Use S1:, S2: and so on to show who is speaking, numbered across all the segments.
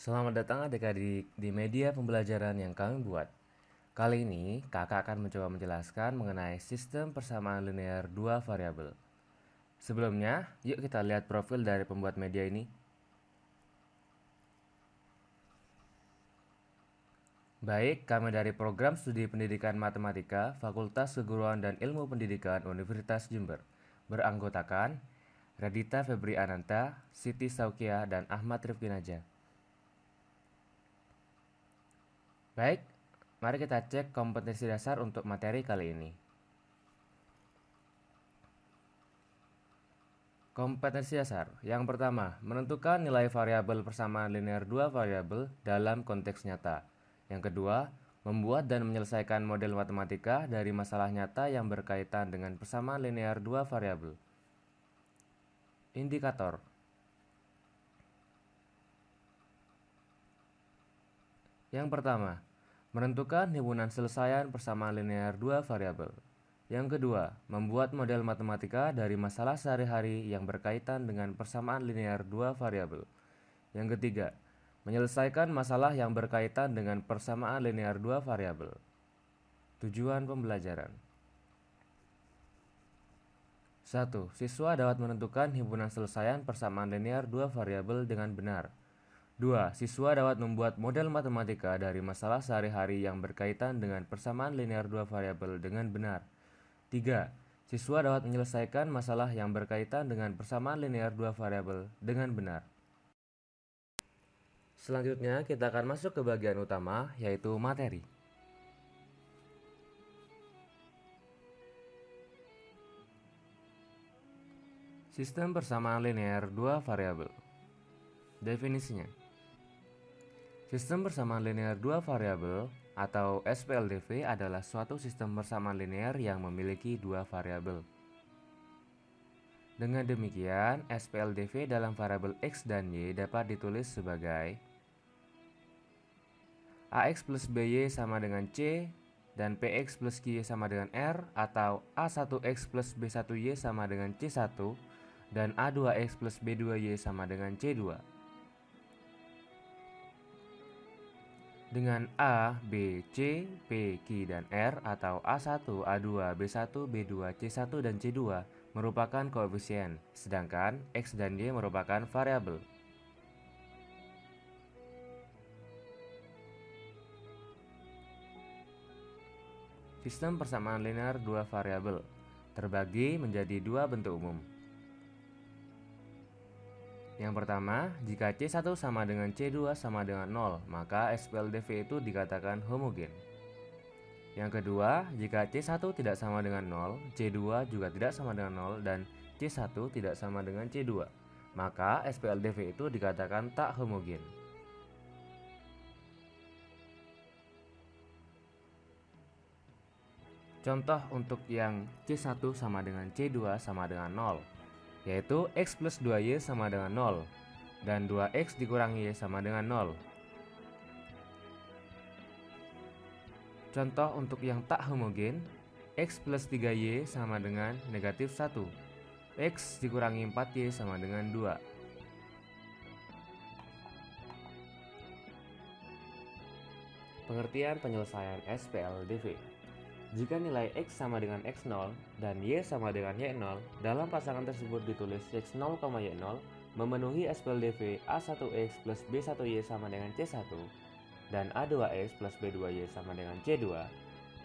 S1: Selamat datang adik-adik di media pembelajaran yang kami buat. Kali ini, kakak akan mencoba menjelaskan mengenai sistem persamaan linear dua variabel. Sebelumnya, yuk kita lihat profil dari pembuat media ini. Baik, kami dari Program Studi Pendidikan Matematika, Fakultas Keguruan dan Ilmu Pendidikan Universitas Jember. Beranggotakan Radita Febri Ananta, Siti Saukia, dan Ahmad Rifki Naja. Baik, mari kita cek kompetensi dasar untuk materi kali ini. Kompetensi dasar. Yang pertama, menentukan nilai variabel persamaan linear dua variabel dalam konteks nyata. Yang kedua, membuat dan menyelesaikan model matematika dari masalah nyata yang berkaitan dengan persamaan linear dua variabel. Indikator. Yang pertama, menentukan himpunan selesaian persamaan linear dua variabel. Yang kedua, membuat model matematika dari masalah sehari-hari yang berkaitan dengan persamaan linear dua variabel. Yang ketiga, menyelesaikan masalah yang berkaitan dengan persamaan linear dua variabel. Tujuan pembelajaran. 1. Siswa dapat menentukan himpunan selesaian persamaan linear dua variabel dengan benar. 2. Siswa dapat membuat model matematika dari masalah sehari-hari yang berkaitan dengan persamaan linear dua variabel dengan benar. 3. Siswa dapat menyelesaikan masalah yang berkaitan dengan persamaan linear dua variabel dengan benar. Selanjutnya, kita akan masuk ke bagian utama, yaitu materi. Sistem persamaan linear dua variabel. Definisinya. Sistem persamaan linear dua variabel atau SPLDV adalah suatu sistem persamaan linear yang memiliki dua variabel. Dengan demikian, SPLDV dalam variabel X dan Y dapat ditulis sebagai AX plus BY sama dengan C dan PX plus QY sama dengan R, atau A1X plus B1Y sama dengan C1 dan A2X plus B2Y sama dengan C2. Dengan A, B, C, P, Q, dan R atau A1, A2, B1, B2, C1, dan C2 merupakan koefisien, sedangkan X dan Y merupakan variabel. Sistem persamaan linear dua variabel terbagi menjadi dua bentuk umum. Yang pertama, jika C1 sama dengan C2 sama dengan 0, maka SPLDV itu dikatakan homogen. Yang kedua, jika C1 tidak sama dengan 0, C2 juga tidak sama dengan 0, dan C1 tidak sama dengan C2, maka SPLDV itu dikatakan tak homogen. Contoh untuk yang C1 sama dengan C2 sama dengan 0, yaitu X plus 2Y sama dengan 0, dan 2X dikurangi Y sama dengan 0. Contoh untuk yang tak homogen, X plus 3Y sama dengan negatif 1, X dikurangi 4Y sama dengan 2. Pengertian penyelesaian SPLDV. Jika nilai X sama dengan X0 dan Y sama dengan Y0, dalam pasangan tersebut ditulis X0, Y0 memenuhi SPLDV A1X plus B1Y sama dengan C1 dan A2X plus B2Y sama dengan C2,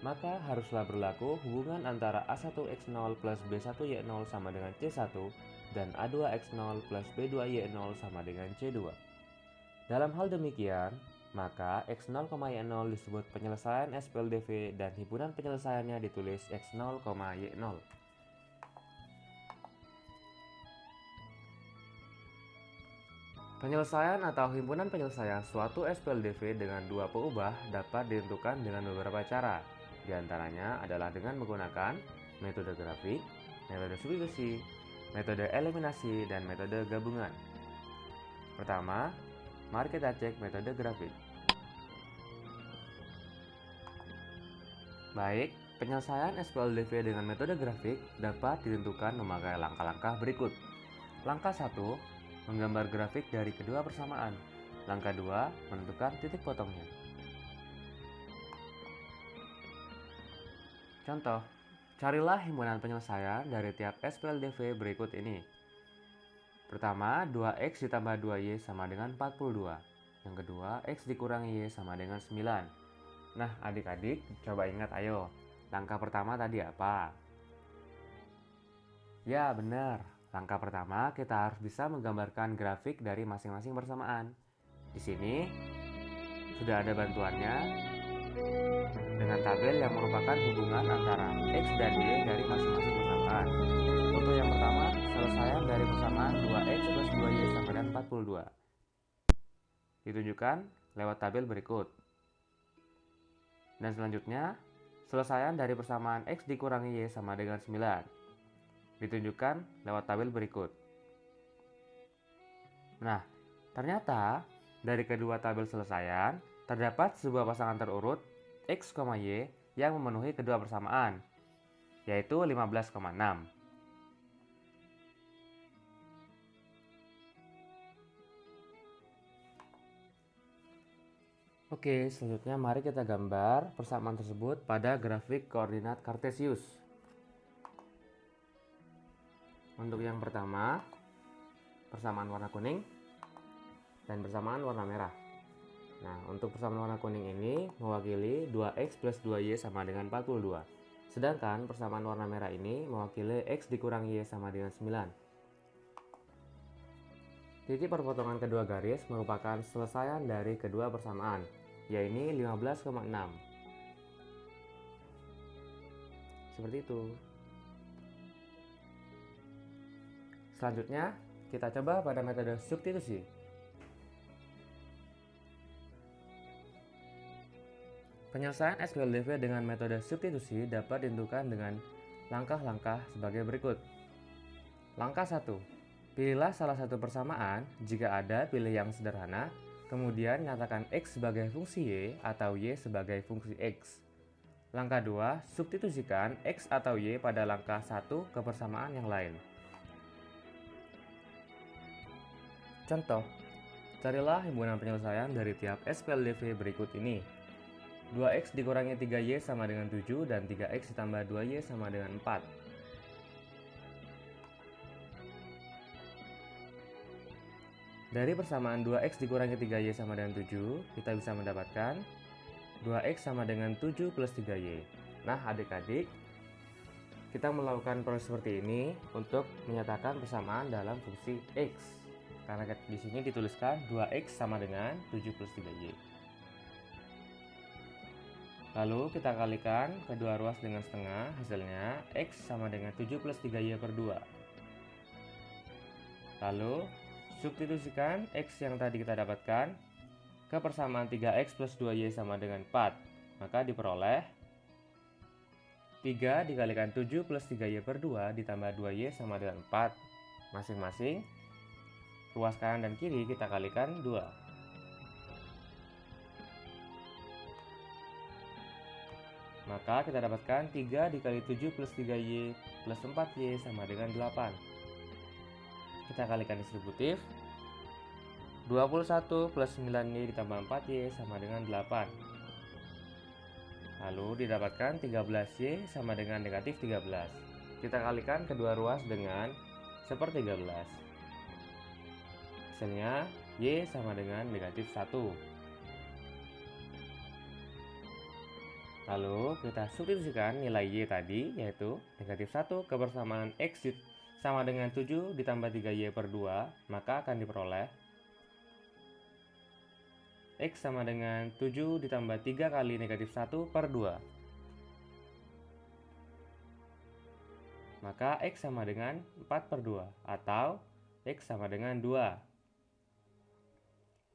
S1: maka haruslah berlaku hubungan antara A1X0 plus B1Y0 sama dengan C1 dan A2X0 plus B2Y0 sama dengan C2. Dalam hal demikian, maka X0, Y0 disebut penyelesaian SPLDV dan himpunan penyelesaiannya ditulis X0, Y0. Penyelesaian atau himpunan penyelesaian suatu SPLDV dengan dua peubah dapat ditentukan dengan beberapa cara. Di antaranya adalah dengan menggunakan metode grafik, metode substitusi, metode eliminasi, dan metode gabungan. Pertama, mari kita cek metode grafik. Baik, penyelesaian SPLDV dengan metode grafik dapat ditentukan memakai langkah-langkah berikut. Langkah 1, menggambar grafik dari kedua persamaan. Langkah 2, menentukan titik potongnya. Contoh, carilah himpunan penyelesaian dari tiap SPLDV berikut ini. Pertama, 2x ditambah 2y sama dengan 42. Yang kedua, x dikurangi y sama dengan 9. Nah, adik-adik, coba ingat ayo. Langkah pertama tadi apa? Ya, benar. Langkah pertama, kita harus bisa menggambarkan grafik dari masing-masing persamaan. Di sini sudah ada bantuannya dengan tabel yang merupakan hubungan antara x dan y dari masing-masing persamaan. Untuk yang pertama, selesaian dari persamaan 2x plus 2y sama dengan 42. Ditunjukkan lewat tabel berikut. Dan selanjutnya, selesaian dari persamaan x dikurangi y sama dengan 9. Ditunjukkan lewat tabel berikut. Nah, ternyata dari kedua tabel selesaian, terdapat sebuah pasangan terurut x, y yang memenuhi kedua persamaan, yaitu 15,6. Oke, selanjutnya mari kita gambar persamaan tersebut pada grafik koordinat Kartesius. Untuk yang pertama, persamaan warna kuning dan persamaan warna merah. Nah, untuk persamaan warna kuning ini mewakili 2x plus 2y sama dengan 42. Sedangkan persamaan warna merah ini mewakili x dikurangi y sama dengan 9. Titik perpotongan kedua garis merupakan selesaian dari kedua persamaan, yaitu 15,6. Seperti itu. Selanjutnya, kita coba pada metode substitusi. Penyelesaian SPLDV dengan metode substitusi dapat ditentukan dengan langkah-langkah sebagai berikut. Langkah 1. Pilihlah salah satu persamaan, jika ada pilih yang sederhana, kemudian nyatakan x sebagai fungsi y atau y sebagai fungsi x. Langkah 2, substitusikan x atau y pada langkah 1 ke persamaan yang lain. Contoh, carilah himpunan penyelesaian dari tiap SPLDV berikut ini. 2x dikurangi 3y sama dengan 7 dan 3x ditambah 2y sama dengan 4. Dari persamaan 2x dikurangi 3y sama dengan 7, kita bisa mendapatkan 2x sama dengan 7 plus 3y. Nah, adik-adik, kita melakukan proses seperti ini untuk menyatakan persamaan dalam fungsi x. Karena di sini dituliskan 2x sama dengan 7 plus 3y. Lalu kita kalikan kedua ruas dengan setengah, hasilnya x sama dengan 7 plus 3y per 2. Lalu substitusikan x yang tadi kita dapatkan ke persamaan 3x plus 2y sama dengan 4. Maka diperoleh 3 dikalikan 7 plus 3y per 2 ditambah 2y sama dengan 4. Masing-masing ruas kanan dan kiri kita kalikan 2. Maka kita dapatkan 3 dikali 7 plus 3y plus 4y sama dengan 8. Kita kalikan distributif. 21 plus 9y ditambah 4y sama dengan 8. Lalu didapatkan 13y sama dengan negatif 13. Kita kalikan kedua ruas dengan seper-13. Hasilnya y sama dengan negatif 1. Lalu kita substitusikan nilai y tadi, yaitu negatif 1 ke persamaan x sama dengan 7 ditambah 3y per 2, maka akan diperoleh x sama dengan 7 ditambah 3 kali negatif 1 per 2. Maka x sama dengan 4 per 2, atau x sama dengan 2.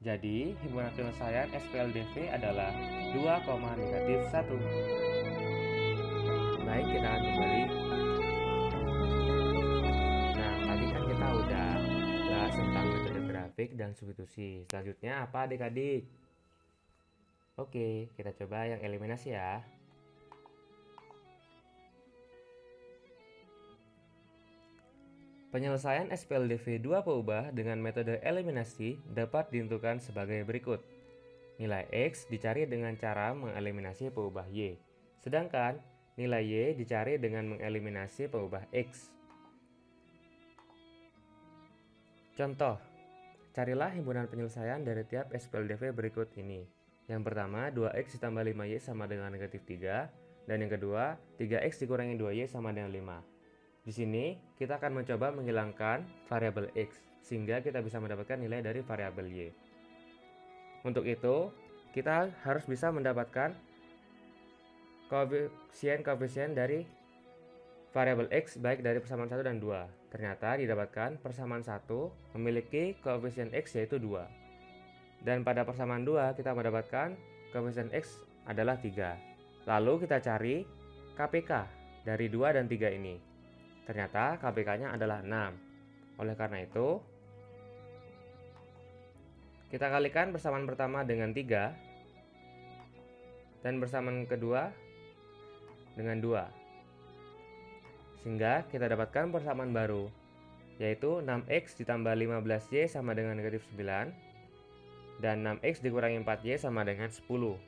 S1: Jadi, himpunan penyelesaian SPLDV adalah 2,-1. Baik, kita akan kembali. Tadi kan kita udah bahas tentang metode grafik dan substitusi. Selanjutnya apa adik-adik? Oke, kita coba yang eliminasi ya. Penyelesaian SPLDV 2 peubah dengan metode eliminasi dapat ditentukan sebagai berikut. Nilai X dicari dengan cara mengeliminasi peubah Y, sedangkan nilai Y dicari dengan mengeliminasi peubah X. Contoh, carilah himpunan penyelesaian dari tiap SPLDV berikut ini. Yang pertama, 2X ditambah 5Y sama dengan negatif 3, dan yang kedua, 3X dikurangi 2Y sama dengan 5. Di sini, kita akan mencoba menghilangkan variabel X, sehingga kita bisa mendapatkan nilai dari variabel Y. Untuk itu, kita harus bisa mendapatkan koefisien dari variabel X baik dari persamaan 1 dan 2. Ternyata didapatkan persamaan 1 memiliki koefisien X yaitu 2. Dan pada persamaan 2 kita mendapatkan koefisien X adalah 3. Lalu kita cari KPK dari 2 dan 3 ini. Ternyata KPK-nya adalah 6. Oleh karena itu, kita kalikan persamaan pertama dengan 3 dan persamaan kedua dengan 2. Sehingga kita dapatkan persamaan baru, yaitu 6X ditambah 15Y sama dengan negatif 9, dan 6X dikurangi 4Y sama dengan 10.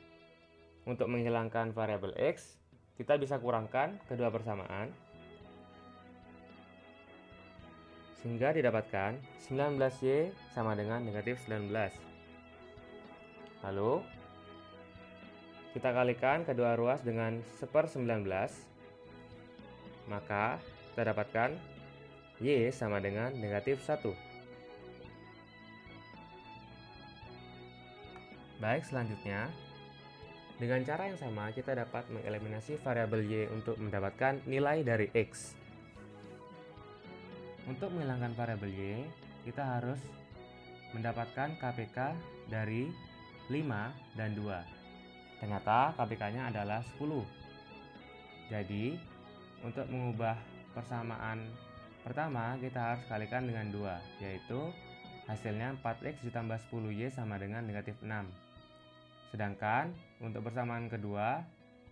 S1: Untuk menghilangkan variabel X, kita bisa kurangkan kedua persamaan, sehingga didapatkan 19Y sama dengan negatif 19. Lalu, kita kalikan kedua ruas dengan 1/19, maka kita dapatkan Y sama dengan negatif 1. Baik, selanjutnya, dengan cara yang sama kita dapat mengeliminasi variabel Y untuk mendapatkan nilai dari X. Untuk menghilangkan variabel Y, kita harus mendapatkan KPK dari 5 dan 2. Ternyata KPK-nya adalah 10. Jadi, untuk mengubah persamaan pertama, kita harus kalikan dengan 2, yaitu hasilnya 4X ditambah 10Y sama dengan negatif 6. Sedangkan, untuk persamaan kedua,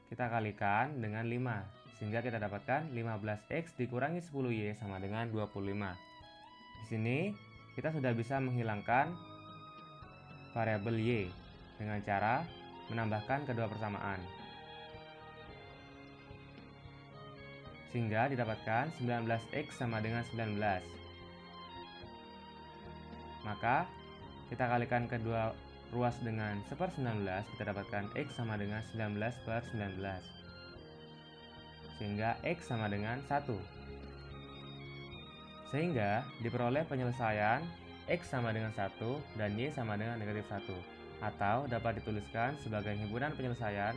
S1: kita kalikan dengan 5, sehingga kita dapatkan 15X dikurangi 10Y sama dengan 25. Di sini, kita sudah bisa menghilangkan variabel Y dengan cara menambahkan kedua persamaan, sehingga didapatkan 19X sama dengan 19. Maka kita kalikan kedua ruas dengan 1/19, kita dapatkan X sama dengan 19/19, sehingga X sama dengan 1. Sehingga diperoleh penyelesaian X sama dengan 1 dan Y sama dengan negatif 1, atau dapat dituliskan sebagai himpunan penyelesaian,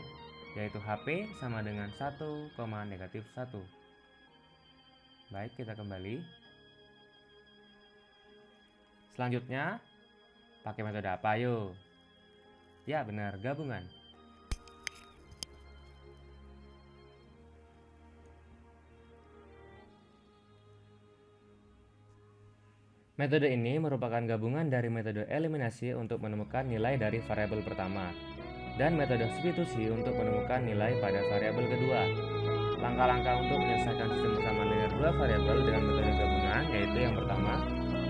S1: yaitu HP sama dengan 1, negatif 1. Baik, kita kembali. Selanjutnya, pakai metode apa yuk? Ya benar, gabungan. Metode ini merupakan gabungan dari metode eliminasi untuk menemukan nilai dari variabel pertama dan metode substitusi untuk menemukan nilai pada variabel kedua. Langkah-langkah untuk menyelesaikan sistem persamaan linear dua variabel dengan metode gabungan yaitu yang pertama,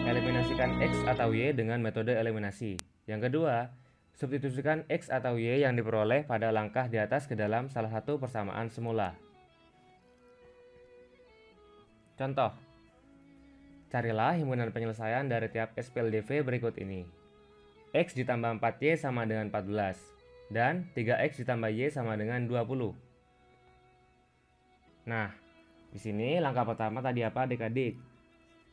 S1: eliminasikan X atau Y dengan metode eliminasi. Yang kedua, substitusikan X atau Y yang diperoleh pada langkah di atas ke dalam salah satu persamaan semula. Contoh, carilah himpunan penyelesaian dari tiap SPLDV berikut ini. X ditambah 4Y sama dengan 14, dan 3X ditambah Y sama dengan 20. Nah, di sini langkah pertama tadi apa adik-adik?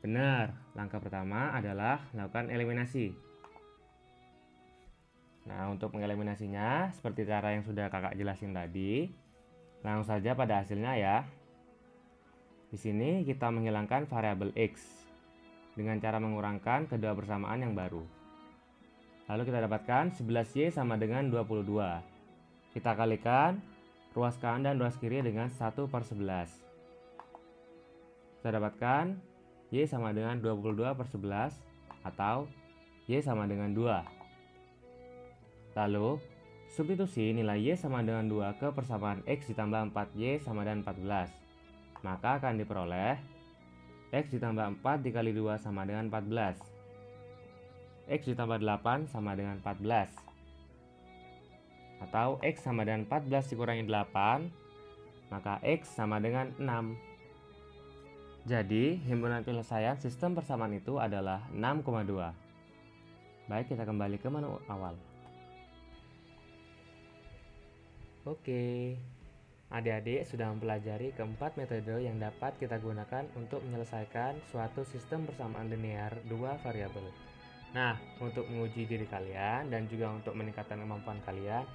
S1: Benar, langkah pertama adalah melakukan eliminasi. Nah, untuk mengeliminasinya, seperti cara yang sudah kakak jelasin tadi, langsung saja pada hasilnya ya. Di sini kita menghilangkan variabel X dengan cara mengurangkan kedua persamaan yang baru. Lalu kita dapatkan 11Y sama dengan 22. Kita kalikan ruas kanan dan ruas kiri dengan 1/11. Kita dapatkan Y sama dengan 22/11 atau Y sama dengan 2. Lalu, substitusi nilai Y sama dengan 2 ke persamaan X ditambah 4Y sama dengan 14. Maka akan diperoleh X ditambah 4 dikali 2 sama dengan 14. X ditambah 8 sama dengan 14. Atau X sama dengan 14 dikurangi 8, maka X sama dengan 6. Jadi, himpunan penyelesaian sistem persamaan itu adalah 6,2. Baik, kita kembali ke menu awal. Oke, adik-adik sudah mempelajari keempat metode yang dapat kita gunakan untuk menyelesaikan suatu sistem persamaan linear dua variabel. Nah, untuk menguji diri kalian dan juga untuk meningkatkan kemampuan kalian,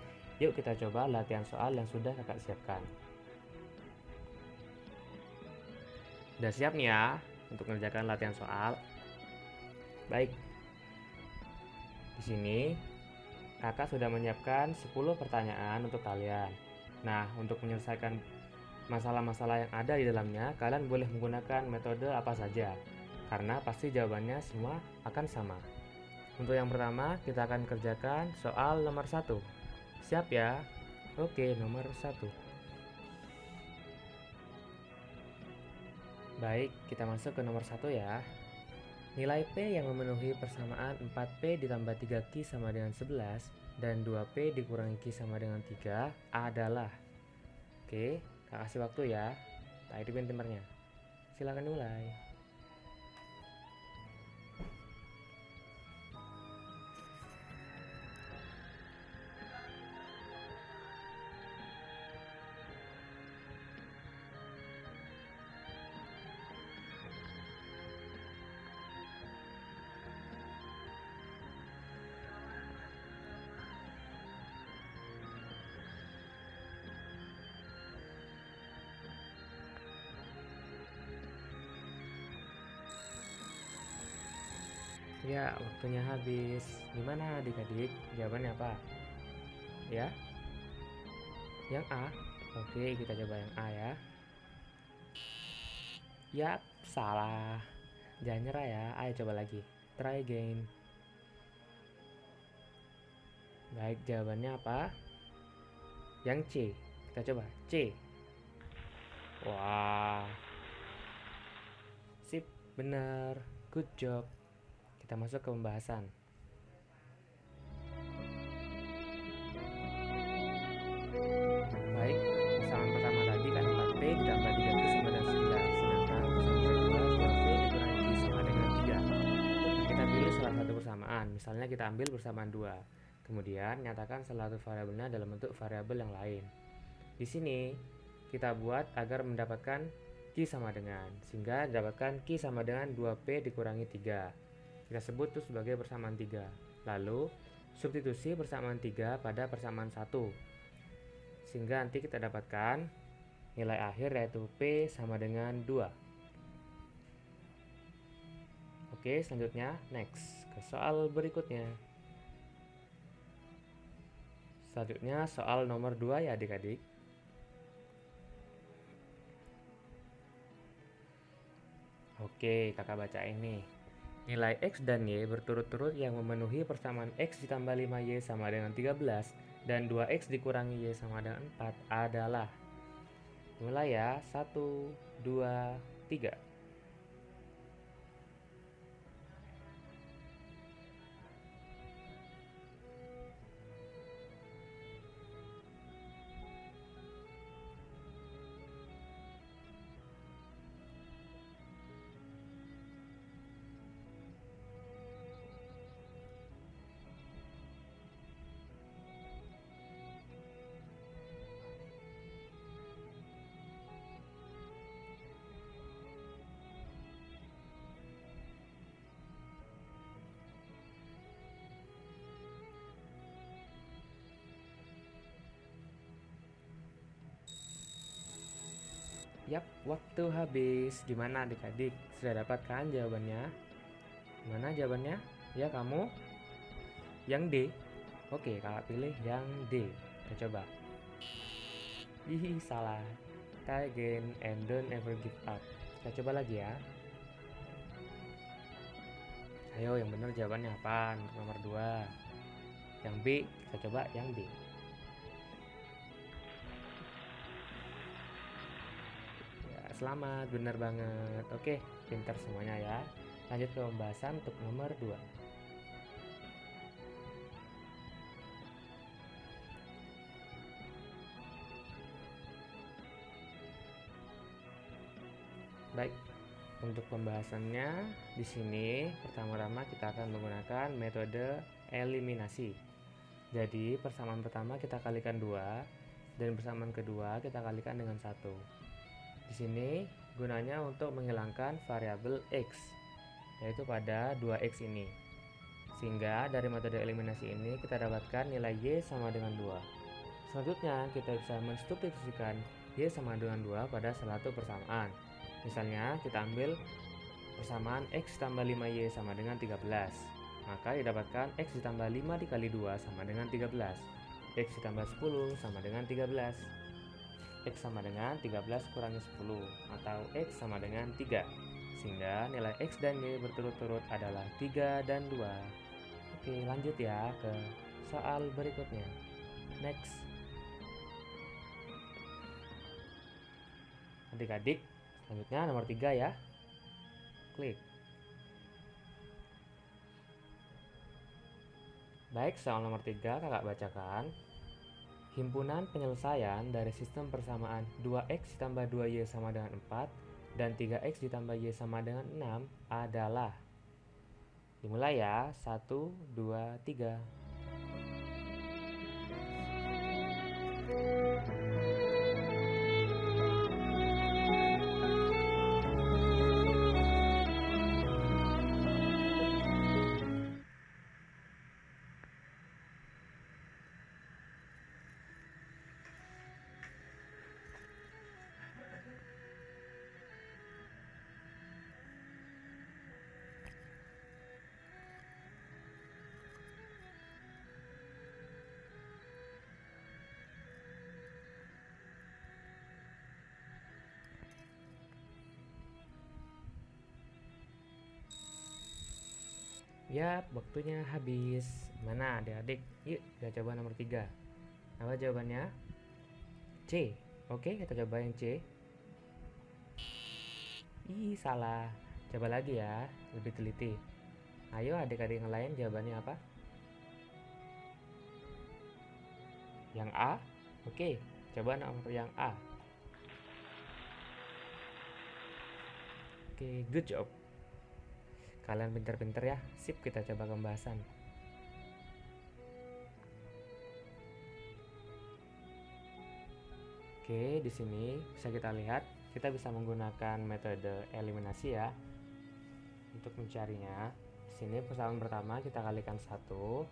S1: yuk kita coba latihan soal yang sudah kakak siapkan. Udah siap nih ya untuk mengerjakan latihan soal? Baik. Di sini kakak sudah menyiapkan 10 pertanyaan untuk kalian. Nah, untuk menyelesaikan masalah-masalah yang ada di dalamnya, kalian boleh menggunakan metode apa saja, karena pasti jawabannya semua akan sama. Untuk yang pertama, kita akan kerjakan soal nomor 1. Siap ya? Oke, nomor 1. Baik, kita masuk ke nomor 1 ya. Nilai P yang memenuhi persamaan 4P ditambah 3Q sama dengan 11 dan 2P dikurangi Q sama dengan 3 adalah. Oke, kasih waktu ya. Tak hidupin timernya. Silakan mulai. Ya, waktunya habis. Gimana adik-adik? Jawabannya apa? Ya? Yang A? Oke, kita coba yang A ya. Yap, salah. Jangan nyerah ya. Ayo coba lagi. Try again. Baik, jawabannya apa? Yang C. Kita coba. C. Wah. Sip, benar. Good job. Kita masuk ke pembahasan. Baik, persamaan pertama tadi kan 4P ditambah 3Q sama dengan 9. Sedangkan persamaan kedua 2P dikurangi Q sama dengan 3. Nah, kita pilih salah satu persamaan. Misalnya kita ambil persamaan 2. Kemudian nyatakan salah satu variabelnya dalam bentuk variabel yang lain. Di sini kita buat agar mendapatkan Q sama dengan, sehingga dapatkan Q sama dengan 2P dikurangi 3. Kita sebut itu sebagai persamaan 3. Lalu substitusi persamaan 3 pada persamaan 1, sehingga nanti kita dapatkan nilai akhir yaitu P sama dengan 2. Oke, selanjutnya next ke soal berikutnya. Selanjutnya soal nomor 2 ya adik-adik. Oke, kakak baca ini. Nilai X dan Y berturut-turut yang memenuhi persamaan X ditambah 5Y sama dengan 13 dan 2X dikurangi Y sama dengan 4 adalah. Mulai ya, 1, 2, 3. Yap, waktu habis. Gimana adik-adik? Sudah dapat kan jawabannya? Mana jawabannya? Ya kamu? Yang D? Oke, kakak pilih yang D. Kita coba. Ih, salah. Try again and don't ever give up. Kita coba lagi ya. Ayo, yang benar jawabannya apa? Untuk nomor 2. Yang B, kita coba yang B. selamat, benar banget. Oke, pintar semuanya ya. Lanjut ke pembahasan untuk nomor 2. Baik, untuk pembahasannya di sini pertama-tama kita akan menggunakan metode eliminasi. Jadi persamaan pertama kita kalikan 2 dan persamaan kedua kita kalikan dengan 1. Di sini gunanya untuk menghilangkan variabel x, yaitu pada 2x ini. Sehingga dari metode eliminasi ini kita dapatkan nilai y sama dengan 2. Selanjutnya kita bisa mensubstitusikan y sama dengan 2 pada suatu persamaan. Misalnya kita ambil persamaan x tambah 5y sama dengan 13. Maka didapatkan x ditambah 5 dikali 2 sama dengan 13. X ditambah 10 sama dengan 13. X sama dengan 13 kurangi 10 atau X sama dengan 3. Sehingga nilai X dan Y berturut-turut adalah 3 dan 2. Oke, lanjut ya ke soal berikutnya. Next. Adik-adik, selanjutnya nomor 3 ya. Klik. Baik, soal nomor 3 kakak bacakan. Himpunan penyelesaian dari sistem persamaan 2x ditambah 2y sama dengan 4 dan 3x ditambah y sama dengan 6 adalah. Dimulai ya, 1, 2, 3. Ya, waktunya habis. Mana adik-adik? Yuk, kita coba nomor 3. Apa jawabannya? C. Oke, kita coba yang C. Ih, salah. Coba lagi ya, lebih teliti. Ayo adik-adik yang lain jawabannya apa? Yang A? Oke, coba nomor yang A. Oke, good job. Kalian pinter-pinter ya. Sip, kita coba pembahasan. Oke, di sini bisa kita lihat, kita bisa menggunakan metode eliminasi ya. Untuk mencarinya, di sini persamaan pertama kita kalikan 1,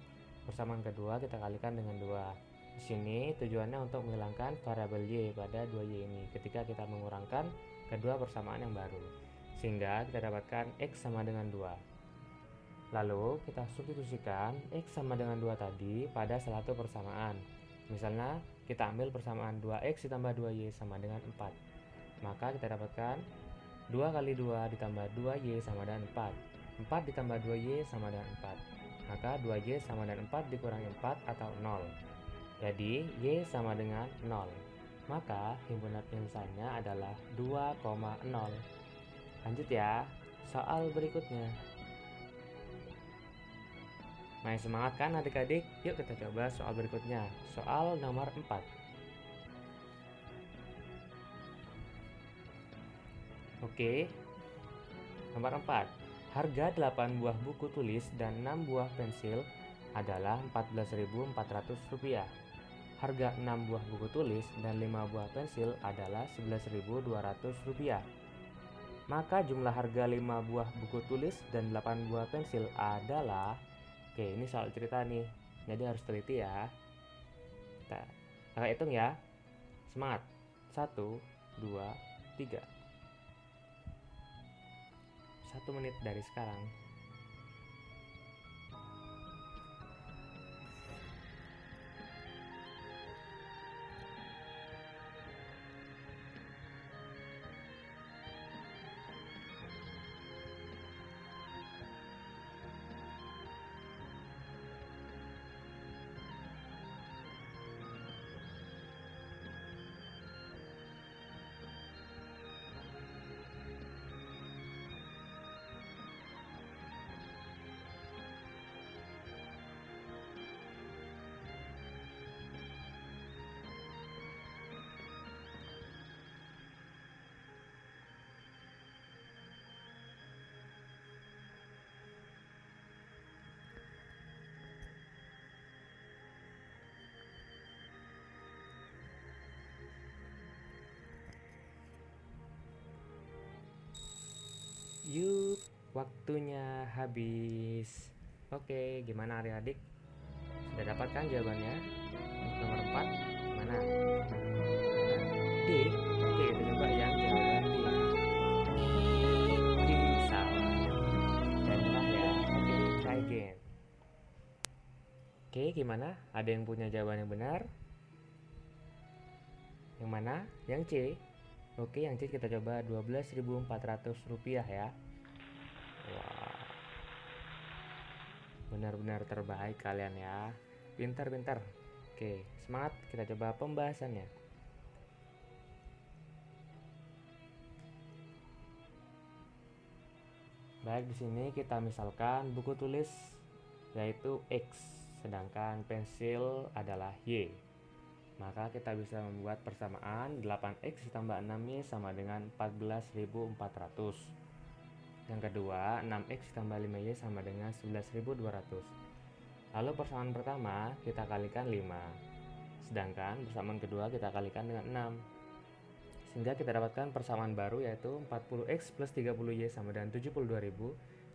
S1: persamaan kedua kita kalikan dengan 2. Di sini tujuannya untuk menghilangkan variabel y pada 2y ini ketika kita mengurangkan kedua persamaan yang baru. Sehingga kita dapatkan x sama dengan 2. Lalu kita substitusikan x sama dengan 2 tadi pada suatu persamaan. Misalnya kita ambil persamaan 2x ditambah 2y sama dengan 4. Maka kita dapatkan 2 kali 2 ditambah 2y sama dengan 4. 4 ditambah 2y sama dengan 4. Maka 2y sama dengan 4 dikurangi 4 atau 0. Jadi y sama dengan 0. Maka himpunan penyelesaiannya adalah 2,0. Lanjut ya, soal berikutnya. Main semangat kan adik-adik? Yuk kita coba soal berikutnya. Soal nomor 4. Oke. Nomor 4. Harga 8 buah buku tulis dan 6 buah pensil adalah Rp14.400. Harga 6 buah buku tulis dan 5 buah pensil adalah Rp11.200. Maka jumlah harga 5 buah buku tulis dan 8 buah pensil adalah. Oke, ini soal cerita nih, jadi harus teliti ya. Kita hitung ya. Semangat. 1, 2, 3. 1 menit dari sekarang. Yuk, waktunya habis. Oke, gimana adik-adik? Sudah dapatkan jawabannya? Untuk nomor 4, mana? D. Oke, kita coba yang jawaban D. Salah. Jangan nyerah ya. Oke, try again. Oke, gimana? Ada yang punya jawaban yang benar? Yang mana? Yang C. Oke, yang C kita coba 12.400 rupiah ya. Wah, benar-benar terbaik kalian ya. Pintar-pintar. Oke, semangat, kita coba pembahasannya. Baik, di sini kita misalkan buku tulis yaitu X, sedangkan pensil adalah Y. Maka kita bisa membuat persamaan 8X ditambah 6Y sama dengan 14.400. Yang kedua, 6X ditambah 5Y sama dengan 11.200. Lalu persamaan pertama kita kalikan 5. Sedangkan persamaan kedua kita kalikan dengan 6. Sehingga kita dapatkan persamaan baru yaitu 40X plus 30Y sama dengan 72.000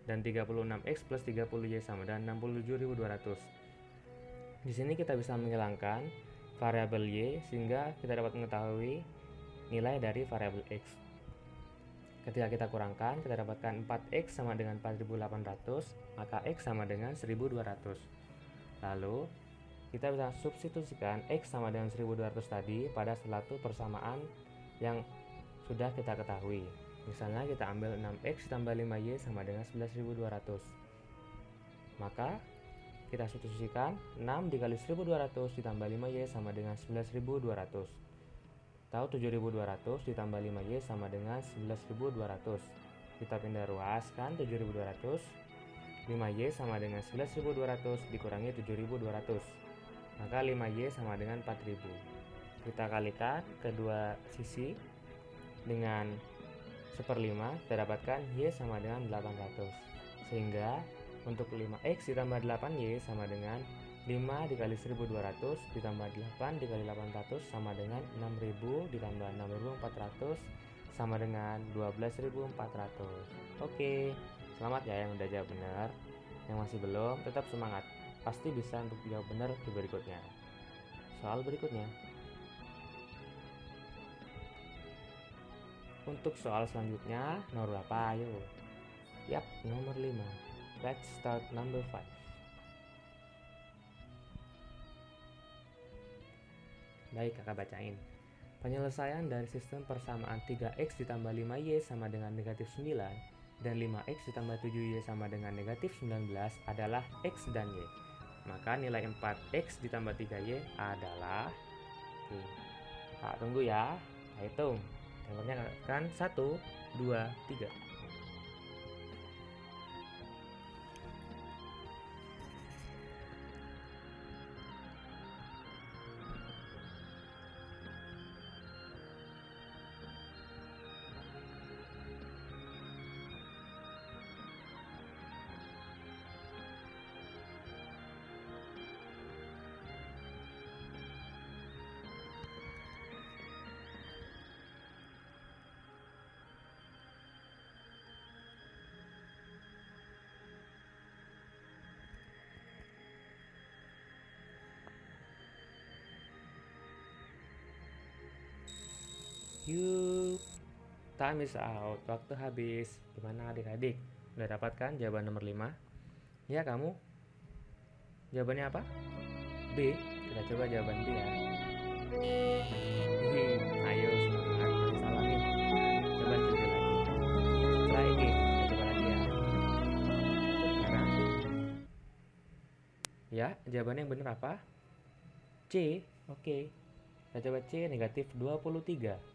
S1: dan 36X plus 30Y sama dengan 67.200. Di sini kita bisa menghilangkan variabel Y sehingga kita dapat mengetahui nilai dari variabel X. Ketika kita kurangkan, kita dapatkan 4X sama dengan 4.800, maka X sama dengan 1.200. Lalu kita bisa substitusikan X sama dengan 1.200 tadi pada suatu persamaan yang sudah kita ketahui. Misalnya kita ambil 6X ditambah 5Y sama dengan 11.200. Maka kita substitusikan 6 dikali 1.200 ditambah 5Y sama dengan 11.200. Tahu 7.200 ditambah 5Y sama dengan 11.200. Kita pindah ruas kan 7.200. 5Y sama dengan 11.200 dikurangi 7.200. Maka 5Y sama dengan 4.000. Kita kalikan kedua sisi dengan 1/5, kita dapatkan Y sama dengan 800. Sehingga untuk 5X ditambah 8Y sama dengan 5 dikali 1.200 ditambah 8 dikali 800 sama dengan 6.000 ditambah 6.400 sama dengan 12.400. Oke, selamat ya yang udah jawab benar. Yang masih belum, tetap semangat. Pasti bisa untuk jawab benar di berikutnya. Soal berikutnya. Untuk soal selanjutnya, nomor berapa? Ayo. Yap, nomor 5. Let's start number 5. Baik, kakak bacain. Penyelesaian dari sistem persamaan 3X ditambah 5Y sama dengan negatif 9 dan 5X ditambah 7Y sama dengan negatif 19 adalah X dan Y. Maka nilai 4X ditambah 3Y adalah... Oke, kak tunggu ya. Hitung. Timernya kan 1, 2, 3. Yuk, time is out, waktu habis. Gimana adik-adik? Udah dapatkan jawaban nomor 5? Ya kamu? Jawabannya apa? B. Kita coba jawaban B ya. Ayo semangat, masih salah nih. Coba kerja lagi. Try again, kita coba lagi ya. Sekarang. Ya, jawabannya yang benar apa? C. Oke. Kita coba C, negatif 23.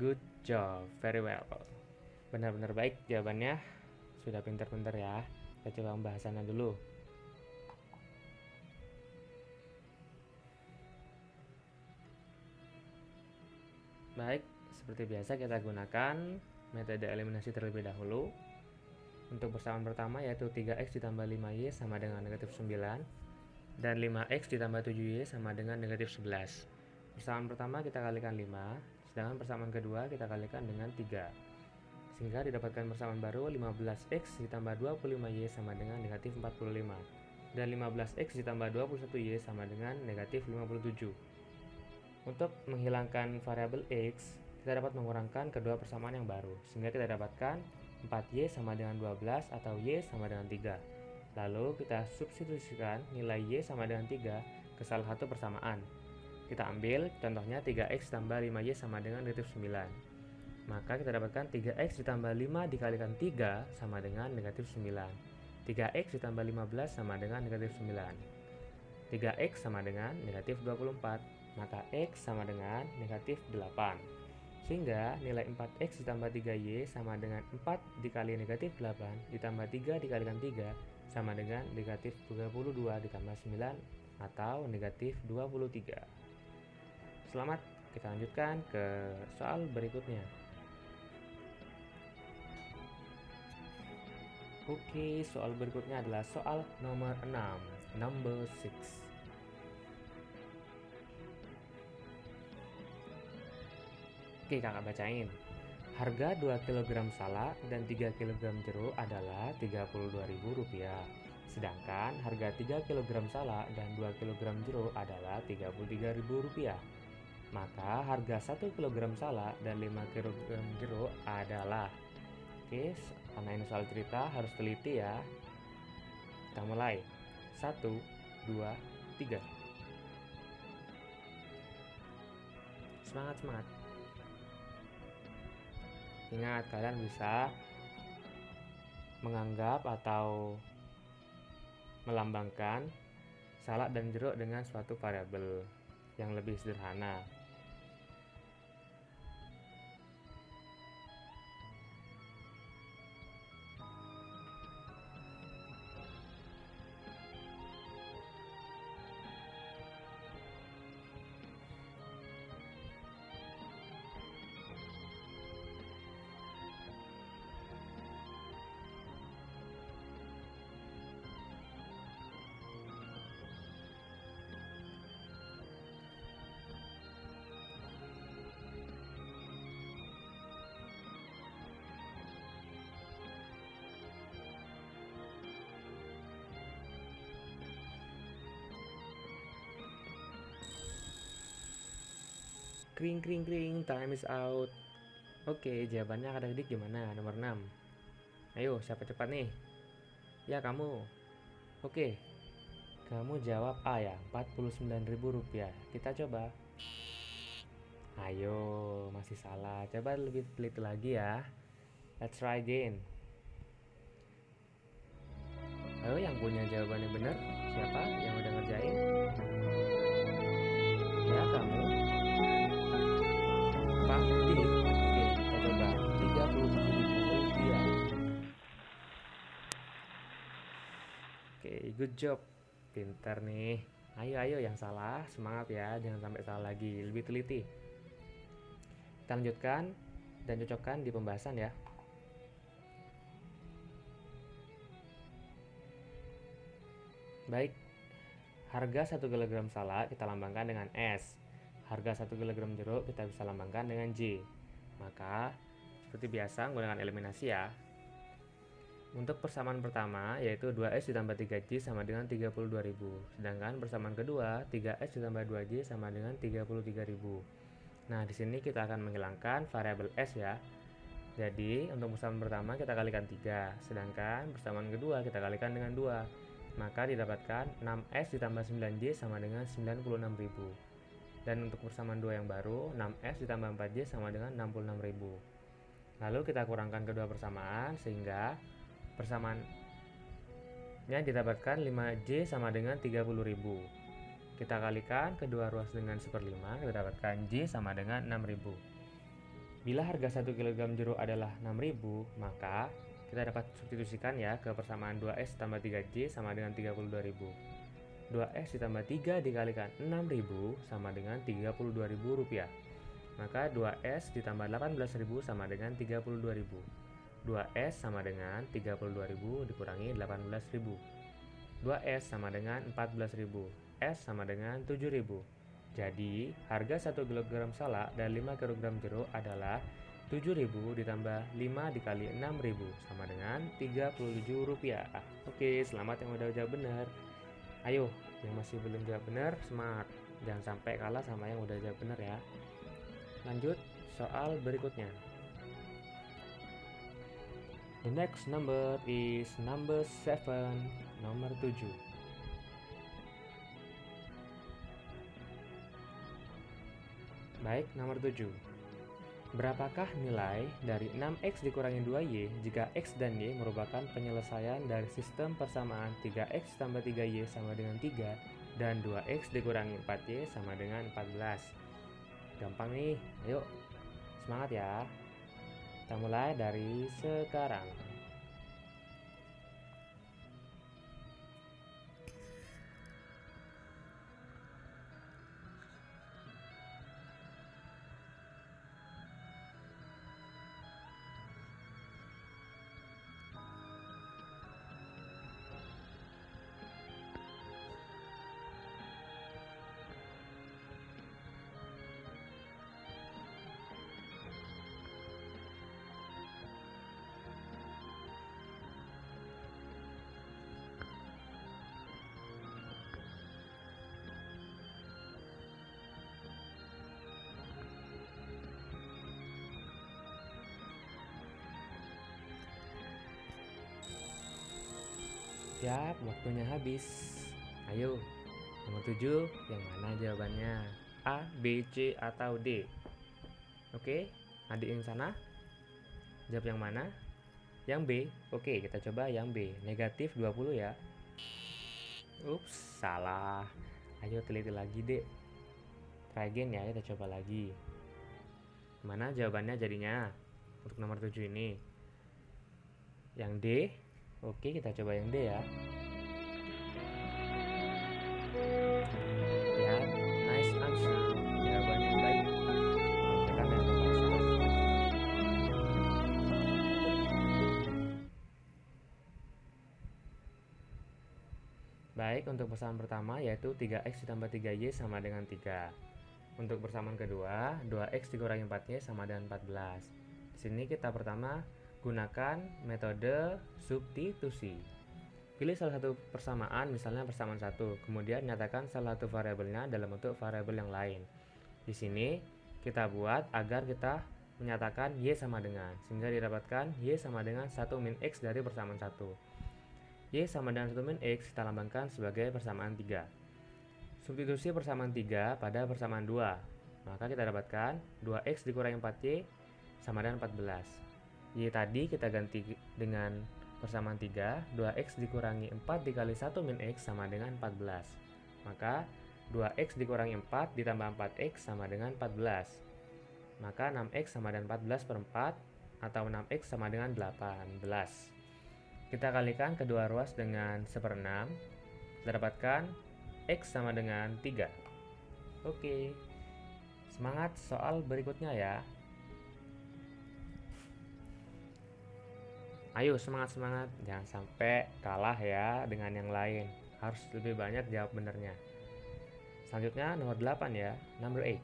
S1: Good job, very well. Benar-benar baik jawabannya. Sudah pintar-pintar ya. Kita coba pembahasannya dulu. Baik, seperti biasa kita gunakan metode eliminasi terlebih dahulu. Untuk persamaan pertama yaitu 3X ditambah 5Y sama dengan negatif 9 dan 5X ditambah 7Y sama dengan negatif 11. Persamaan pertama kita kalikan 5, sedangkan persamaan kedua kita kalikan dengan 3. Sehingga didapatkan persamaan baru 15x ditambah 25y sama dengan negatif 45. Dan 15x ditambah 21y sama dengan negatif 57. Untuk menghilangkan variabel x, kita dapat mengurangkan kedua persamaan yang baru. Sehingga kita dapatkan 4y sama dengan 12 atau y sama dengan 3. Lalu kita substitusikan nilai y sama dengan 3 ke salah satu persamaan. Kita ambil contohnya 3x tambah 5y sama dengan negatif 9. Maka kita dapatkan 3x ditambah 5 dikalikan 3 sama dengan negatif 9. 3x ditambah 15 sama dengan negatif 9. 3x sama dengan negatif 24. Maka x sama dengan negatif 8. Sehingga nilai 4x ditambah 3y sama dengan 4 dikali negatif 8 ditambah 3 dikalikan 3 sama dengan negatif 32 ditambah 9 atau negatif 23. Selamat, kita lanjutkan ke soal berikutnya. Oke, soal berikutnya adalah soal nomor 6, number 6. Oke, kakak bacain. Harga 2 kg salak dan 3 kg jeruk adalah Rp32.000. Sedangkan harga 3 kg salak dan 2 kg jeruk adalah Rp33.000. Maka harga 1 kg salak dan 5 kg jeruk adalah. Oke, karena ini soal cerita harus teliti ya. Kita mulai. 1, 2, 3. Semangat. Ingat, kalian bisa menganggap atau melambangkan salak dan jeruk dengan suatu variabel yang lebih sederhana. Kring, time is out. Oke, jawabannya adik-adik gimana? Nomor 6. Ayo, siapa cepat nih? Ya, kamu. Oke, kamu jawab A ya, Rp49.000. Kita coba. Ayo, masih salah. Coba lebih teliti lagi ya. Let's try again. Ayo, yang punya jawabannya benar, siapa yang udah ngerjain? Ya, kamu. Pasti. Oke, kita coba. Rp37.000. Oke, good job. Pintar nih. Ayo, yang salah semangat ya, jangan sampai salah lagi. Lebih teliti. Kita lanjutkan dan cocokkan di pembahasan ya. Baik, harga 1 kg salak kita lambangkan dengan S. Harga 1 kg jeruk kita bisa lambangkan dengan J. Maka, seperti biasa menggunakan eliminasi ya. Untuk persamaan pertama yaitu 2S ditambah 3J sama dengan 32.000. Sedangkan persamaan kedua 3S ditambah 2J sama dengan 33.000. Nah, di sini kita akan menghilangkan variabel S ya. Jadi, untuk persamaan pertama kita kalikan 3, sedangkan persamaan kedua kita kalikan dengan 2. Maka didapatkan 6S ditambah 9J sama dengan 96.000. Dan untuk persamaan 2 yang baru, 6S ditambah 4J sama dengan 66.000. Lalu kita kurangkan kedua persamaan sehingga persamaannya didapatkan 5J sama dengan 30.000. Kita kalikan kedua ruas dengan 1/5, kita dapatkan J sama dengan 6.000. Bila harga 1 kg jeruk adalah 6.000, maka kita dapat substitusikan ya ke persamaan 2S tambah 3J sama dengan 32.000. 2S ditambah 3 dikalikan 6.000 sama dengan Rp32.000. Maka 2S ditambah 18.000 sama dengan 32.000. 2S sama dengan 32.000 dikurangi 18.000. 2S sama dengan 14.000. S sama dengan 7.000. Jadi, harga 1 kg salak dan 5 kg jeruk adalah 7.000 ditambah 5 dikali 6.000 sama dengan Rp37. Oke, selamat yang udah jawab benar. Ayo, yang masih belum jawab benar, semangat. Jangan sampai kalah sama yang udah jawab benar ya. Lanjut, soal berikutnya. The next number is number 7, nomor 7. Baik, nomor 7. Berapakah nilai dari 6x dikurangi 2y jika x dan y merupakan penyelesaian dari sistem persamaan 3x tambah 3y sama dengan 3 dan 2x dikurangi 4y sama dengan 14? Gampang nih, ayo semangat ya. Kita mulai dari sekarang. Siap, waktunya habis. Ayo, nomor 7, yang mana jawabannya? A, B, C, atau D? Oke, adik yang sana, jawab yang mana? Yang B. Oke, kita coba yang B. Negatif 20 ya. Ups, salah. Ayo teliti lagi, Dek. Try again ya, kita coba lagi. Mana jawabannya jadinya untuk nomor 7 ini? Yang D. Oke, kita coba yang D ya. Ya, nice answer. Jawabannya baik. Menunjukkan yang tepat. Baik, untuk persamaan pertama yaitu 3x ditambah 3y sama dengan 3. Untuk persamaan kedua, 2x dikurangi 4y sama dengan 14. Di sini kita pertama gunakan metode substitusi. Pilih salah satu persamaan, misalnya persamaan 1, kemudian nyatakan salah satu variabelnya dalam bentuk variabel yang lain. Di sini kita buat agar kita menyatakan y sama dengan, sehingga didapatkan y sama dengan 1 min x dari persamaan 1. Y sama dengan 1 min x kita lambangkan sebagai persamaan 3. Substitusi persamaan 3 pada persamaan 2. Maka kita dapatkan 2x dikurangi 4y sama dengan 14. Y tadi kita ganti dengan persamaan 3. 2x dikurangi 4 dikali 1 min x sama dengan 14. Maka 2x dikurangi 4 ditambah 4x sama dengan 14. Maka 6x sama dengan 14 per 4 atau 6x sama dengan 18. Kita kalikan kedua ruas dengan 1/6. Kita dapatkan x sama dengan 3. Oke, semangat soal berikutnya ya. Ayo semangat-semangat, jangan sampai kalah ya dengan yang lain. Harus lebih banyak jawab benernya. Selanjutnya nomor 8 ya, number 8.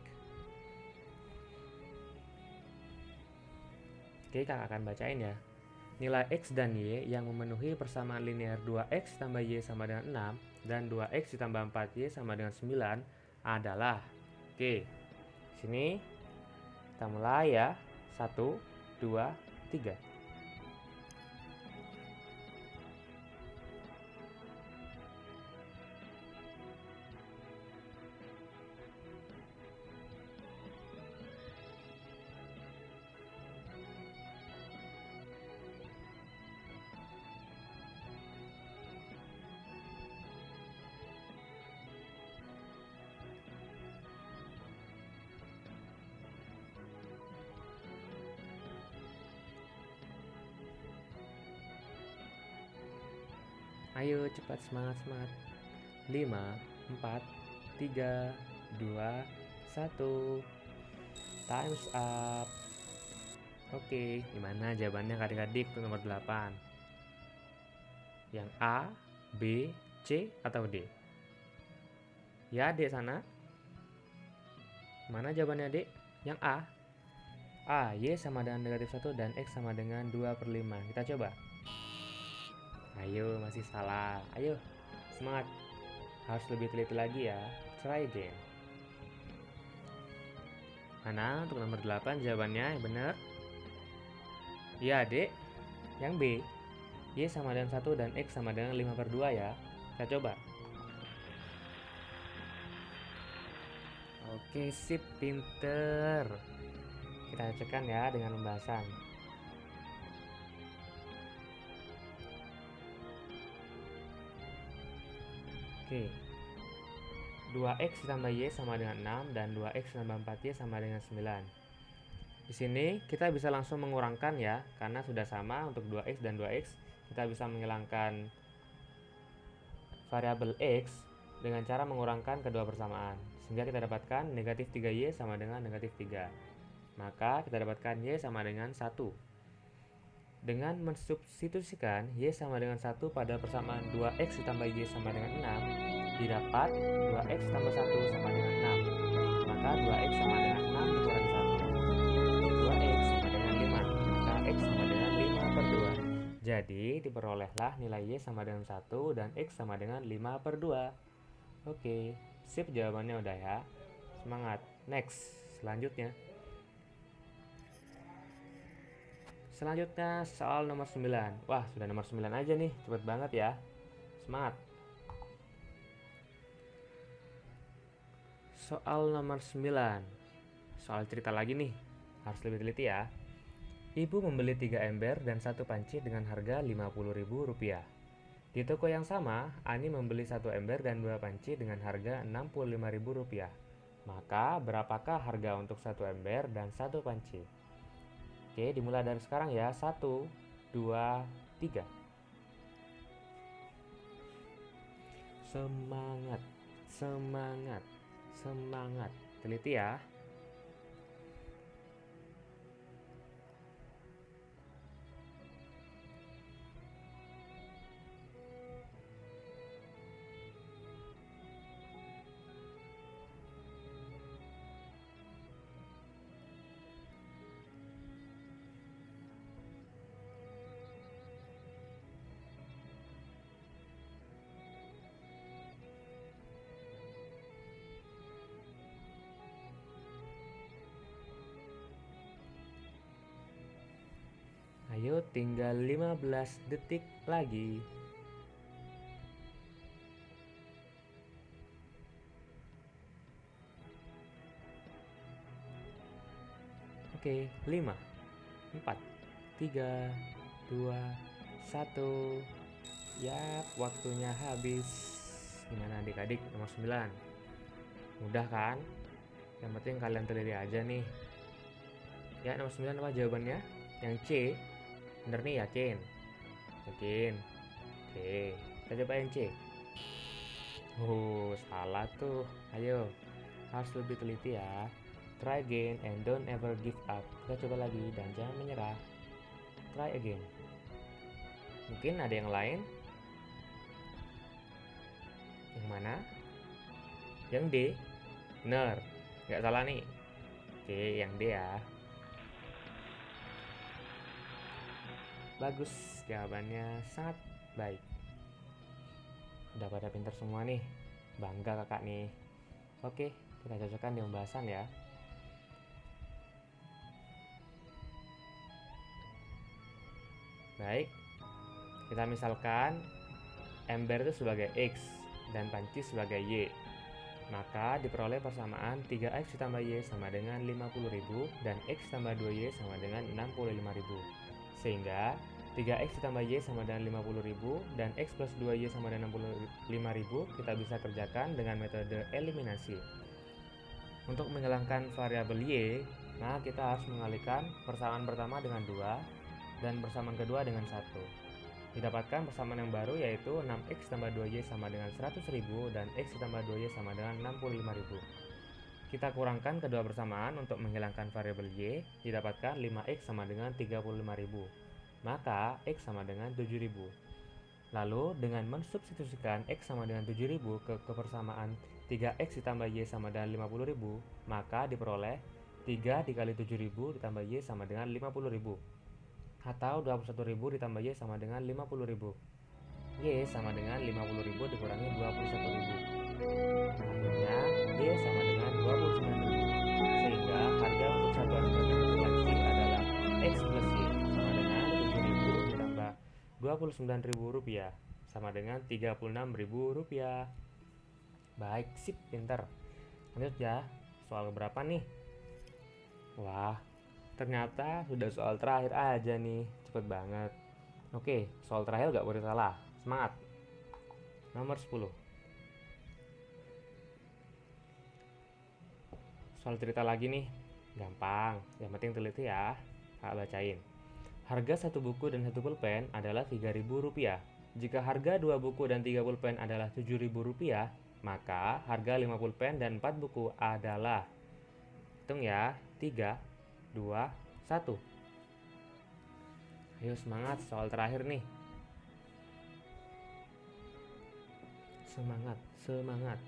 S1: Oke, kakak akan bacain ya. Nilai x dan y yang memenuhi persamaan linear 2x tambah y sama dengan 6 dan 2x ditambah 4y sama dengan 9 adalah. Oke, sini kita mulai ya. 1, 2, 3. Ayo cepat, semangat. 5, 4, 3, 2, 1. Time's up. Oke, gimana jawabannya adik-adik untuk nomor 8? Yang A, B, C, atau D? Ya, D sana. Mana jawabannya, Dek? Yang A. Y sama dengan negatif 1 dan X sama dengan 2/5. Kita coba. Ayo, masih salah. Ayo, semangat. Harus lebih teliti lagi ya. Try again. Mana untuk nomor 8 jawabannya yang benar? Iya, Dek. Yang B. Y sama dengan 1 dan X sama dengan 5/2 ya. Kita coba. Oke, sip, pinter. Kita cocokkan ya dengan pembahasan. Oke. 2x ditambah y sama dengan 6 dan 2x tambah 4y sama dengan 9. Di sini kita bisa langsung mengurangkan ya, karena sudah sama untuk 2x dan 2x. Kita bisa menghilangkan variabel x dengan cara mengurangkan kedua persamaan. Sehingga kita dapatkan negatif 3y sama dengan negatif 3. Maka kita dapatkan y sama dengan 1. Dengan mensubstitusikan y sama dengan 1 pada persamaan 2x ditambah y sama dengan 6, didapat 2x tambah 1 sama dengan 6. Maka 2x sama dengan 6 dikurangi 1. 2x sama dengan 5. Maka x sama dengan 5/2. Jadi diperolehlah nilai y sama dengan 1 dan x sama dengan 5/2. Oke, sip, jawabannya udah ya. Semangat. Next, selanjutnya. Selanjutnya soal nomor 9. Wah, sudah nomor 9 aja nih, cepet banget ya. Semangat. Soal nomor 9. Soal cerita lagi nih, harus lebih teliti ya. Ibu membeli 3 ember dan 1 panci dengan harga Rp50.000. Di toko yang sama, Ani membeli 1 ember dan 2 panci dengan harga Rp65.000. Maka berapakah harga untuk 1 ember dan 1 panci? Oke, dimulai dari sekarang ya. 1, 2, 3. Semangat, semangat, semangat. Teliti ya. Ayo, tinggal 15 detik lagi. Oke, 5, 4, 3, 2, 1. Yap, waktunya habis. Gimana adik-adik nomor 9? Mudah kan? Yang penting kalian teliti aja nih. Ya, nomor 9 apa jawabannya? Yang C. Bener nih, yakin? Yakin? Oke, kita coba yang C. Salah tuh. Ayo, harus lebih teliti ya. Try again and don't ever give up. Kita coba lagi dan jangan menyerah. Try again. Mungkin ada yang lain? Yang mana? Yang D? Bener, nggak salah nih. Oke, yang D ya. Bagus, jawabannya sangat baik. Udah pada pinter semua nih. Bangga kakak nih. Oke, kita cocokkan di pembahasan ya. Baik, kita misalkan ember itu sebagai X dan panci sebagai Y. Maka diperoleh persamaan 3X ditambah Y sama dengan 50.000 dan X tambah 2Y sama dengan 65.000. Sehingga 3X ditambah Y sama dengan 50.000 dan X plus 2Y sama dengan 65.000 kita bisa kerjakan dengan metode eliminasi. Untuk menghilangkan variabel Y, nah kita harus mengalihkan persamaan pertama dengan 2 dan persamaan kedua dengan 1. Didapatkan persamaan yang baru yaitu 6X tambah 2Y sama dengan 100.000 dan X tambah 2Y sama dengan 65.000. Kita kurangkan kedua persamaan untuk menghilangkan variabel Y, didapatkan 5X sama dengan 35.000. Maka X sama dengan 7.000. Lalu dengan mensubstitusikan X sama dengan 7.000 ke persamaan 3x ditambah Y sama dengan 50.000, maka diperoleh 3 dikali 7.000 ditambah Y sama dengan 50.000. Atau 21.000 ditambah Y sama dengan 50.000. Y sama dengan 50.000 dikurangi 21.000. Akhirnya Y sama dengan 29.000. Sehingga harga untuk satuan frekuensi adalah X plus Y sama dengan 7.000 ditambah 29.000 rupiah sama dengan 36.000 rupiah. Baik, sip, pinter. Lanjut ya, soal berapa nih? Wah, ternyata sudah soal terakhir aja nih, cepet banget. Oke, soal terakhir gak boleh salah. Semangat. Nomor 10. Soal cerita lagi nih. Gampang, yang penting teliti ya. Kak bacain. Harga satu buku dan satu pulpen adalah Rp3.000. Jika harga 2 buku dan 3 pulpen adalah Rp7.000, maka harga 5 pulpen dan 4 buku adalah, hitung ya, 3, 2, 1. Ayo semangat, soal terakhir nih. Semangat, semangat.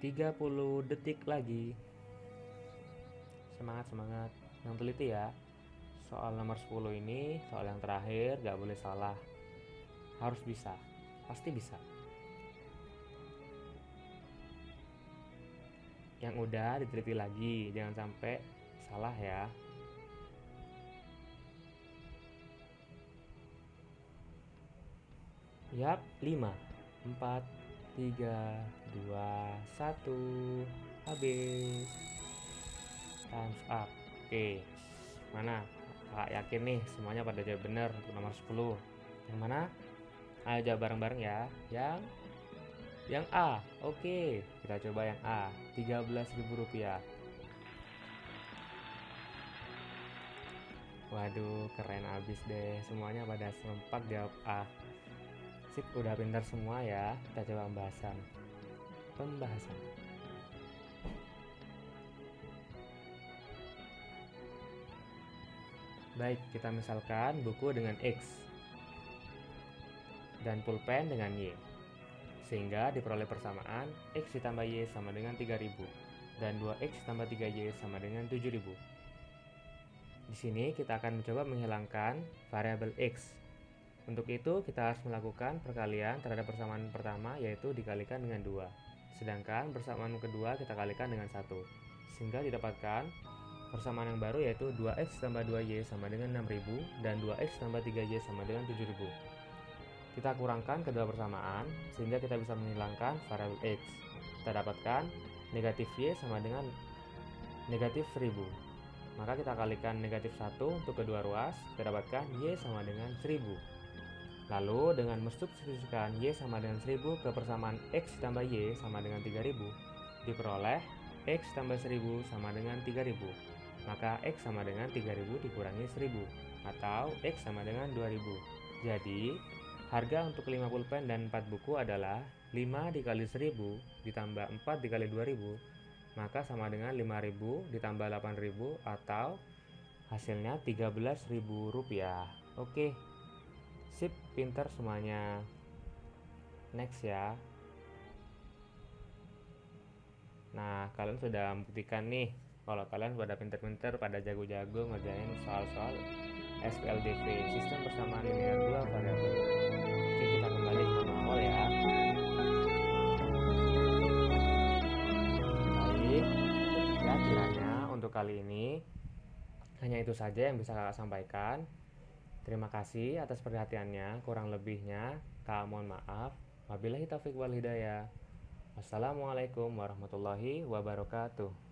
S1: Tiga 30 detik lagi. Semangat, semangat. Yang teliti ya. Soal nomor 10 ini, soal yang terakhir, gak boleh salah. Harus bisa, pasti bisa. Yang udah diteliti lagi, jangan sampai salah ya. Yap, 5, 4, 3, 2, 1. Habis. Time's up. Oke. Mana? Kakak yakin nih semuanya pada jawab benar untuk nomor 10. Yang mana? Ayo jawab bareng-bareng ya. Yang A. Oke, kita coba yang A. Rp13.000. Waduh, keren abis deh. Semuanya pada sempat jawab A. Sip, udah pintar semua ya. Kita coba pembahasan. Baik, kita misalkan buku dengan X dan pulpen dengan Y. Sehingga diperoleh persamaan X ditambah Y sama dengan 3.000 dan 2X tambah 3Y sama dengan 7.000. Di sini kita akan mencoba menghilangkan variabel X. Untuk itu kita harus melakukan perkalian terhadap persamaan pertama, yaitu dikalikan dengan 2. Sedangkan persamaan kedua kita kalikan dengan 1. Sehingga didapatkan persamaan yang baru, yaitu 2X tambah 2Y sama dengan 6.000 dan 2X tambah 3Y sama dengan 7.000. Kita kurangkan kedua persamaan sehingga kita bisa menghilangkan variabel X. Kita dapatkan negatif Y sama dengan negatif 1000. Maka kita kalikan negatif 1 untuk kedua ruas, kita dapatkan Y sama dengan 1000. Lalu dengan mensubstitusikan Y sama dengan 1000 ke persamaan X tambah Y sama dengan 3000, diperoleh X tambah 1000 sama dengan 3000. Maka X sama dengan 3000 dikurangi 1000, atau X sama dengan 2000. Jadi harga untuk 5 pulpen dan 4 buku adalah 5 dikali 1000 ditambah 4 dikali 2000, maka sama dengan 5000 ditambah 8000, atau hasilnya Rp13.000. Oke, sip, pinter semuanya. Next ya. Nah, kalian sudah membuktikan nih kalau kalian pada pinter-pinter, pada jago-jago ngerjain soal-soal SPLDV, sistem persamaan linear dua variabel. Oke, kita kembali ke awal ya. Baik, ya kiranya untuk kali ini hanya itu saja yang bisa kakak sampaikan. Terima kasih atas perhatiannya, kurang lebihnya kakak mohon maaf. Wabillahi taufiq wal hidayah. Wassalamualaikum warahmatullahi wabarakatuh.